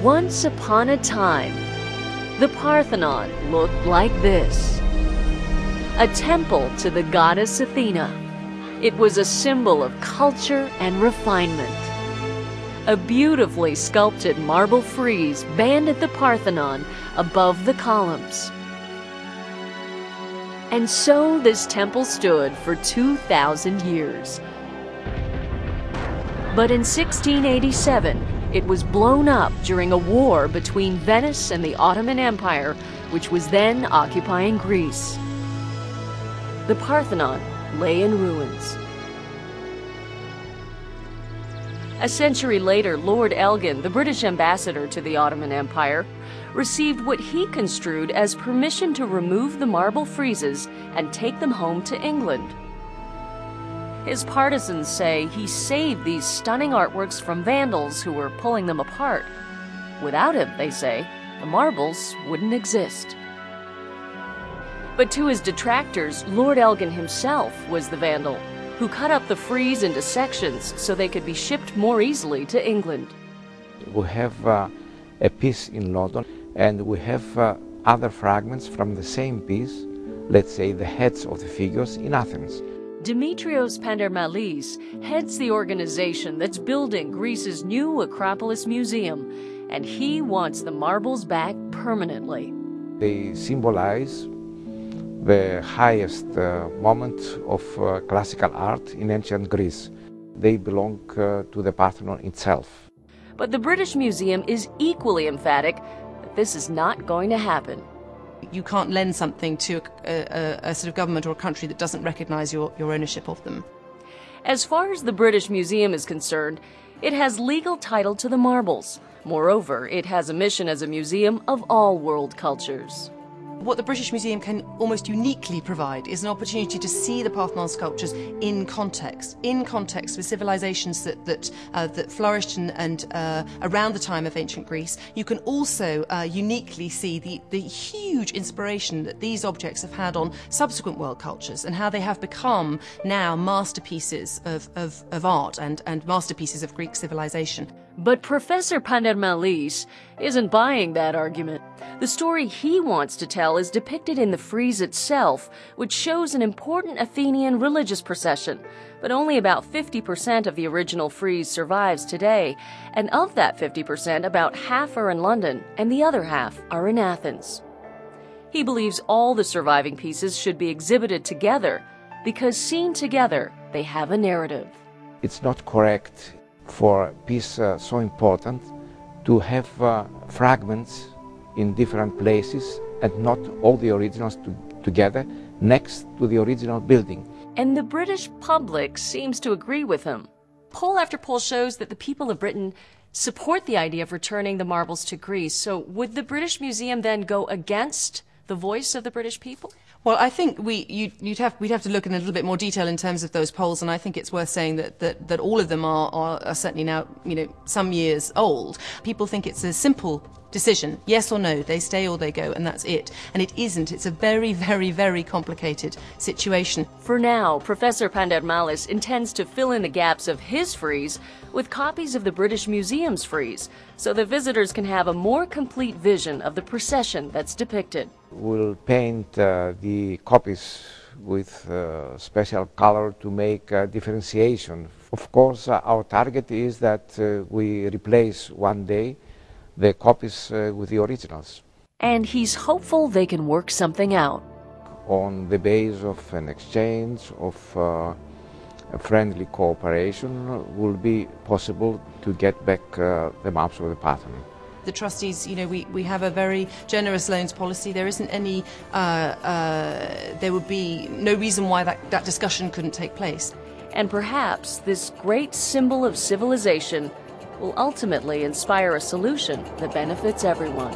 Once upon a time, the Parthenon looked like this. A temple to the goddess Athena. It was a symbol of culture and refinement. A beautifully sculpted marble frieze banded the Parthenon above the columns. And so this temple stood for 2,000 years. But in 1687, it was blown up during a war between Venice and the Ottoman Empire, which was then occupying Greece. The Parthenon lay in ruins. A century later, Lord Elgin, the British ambassador to the Ottoman Empire, received what he construed as permission to remove the marble friezes and take them home to England. His partisans say he saved these stunning artworks from vandals who were pulling them apart. Without him, they say, the marbles wouldn't exist. But to his detractors, Lord Elgin himself was the vandal, who cut up the frieze into sections so they could be shipped more easily to England. We have a piece in London, and we have other fragments from the same piece, let's say the heads of the figures, in Athens. Dimitrios Pandermalis heads the organization that's building Greece's new Acropolis Museum, and he wants the marbles back permanently. They symbolize the highest moment of classical art in ancient Greece. They belong to the Parthenon itself. But the British Museum is equally emphatic that this is not going to happen. You can't lend something to a sort of government or a country that doesn't recognize your ownership of them. As far as the British Museum is concerned, it has legal title to the marbles. Moreover, it has a mission as a museum of all world cultures. What the British Museum can almost uniquely provide is an opportunity to see the Parthenon sculptures in context with civilizations that flourished and around the time of ancient Greece. You can also uniquely see the huge inspiration that these objects have had on subsequent world cultures and how they have become now masterpieces of art and masterpieces of Greek civilization. But Professor Pandermalis isn't buying that argument. The story he wants to tell is depicted in the frieze itself, which shows an important Athenian religious procession. But only about 50% of the original frieze survives today, and of that 50%, about half are in London, and the other half are in Athens. He believes all the surviving pieces should be exhibited together, because seen together, they have a narrative. It's not correct for a piece so important to have fragments in different places and not all the originals together next to the original building. And the British public seems to agree with him. Poll after poll shows that the people of Britain support the idea of returning the marbles to Greece. So would the British Museum then go against the voice of the British people? Well, I think we'd have to look in a little bit more detail in terms of those polls, and I think it's worth saying that all of them are certainly now, some years old. People think it's a simple decision, yes or no, they stay or they go, and that's it. And it isn't. It's a very, very, very complicated situation. For now, Professor Pandermalis intends to fill in the gaps of his frieze with copies of the British Museum's frieze, so that visitors can have a more complete vision of the procession that's depicted. We'll paint the copies with special color to make differentiation. Of course, our target is that we replace one day the copies with the originals. And he's hopeful they can work something out. On the basis of an exchange, of a friendly cooperation, will be possible to get back the maps of the Parthenon. The trustees, we have a very generous loans policy. There isn't any, there would be no reason why that discussion couldn't take place. And perhaps this great symbol of civilization will ultimately inspire a solution that benefits everyone.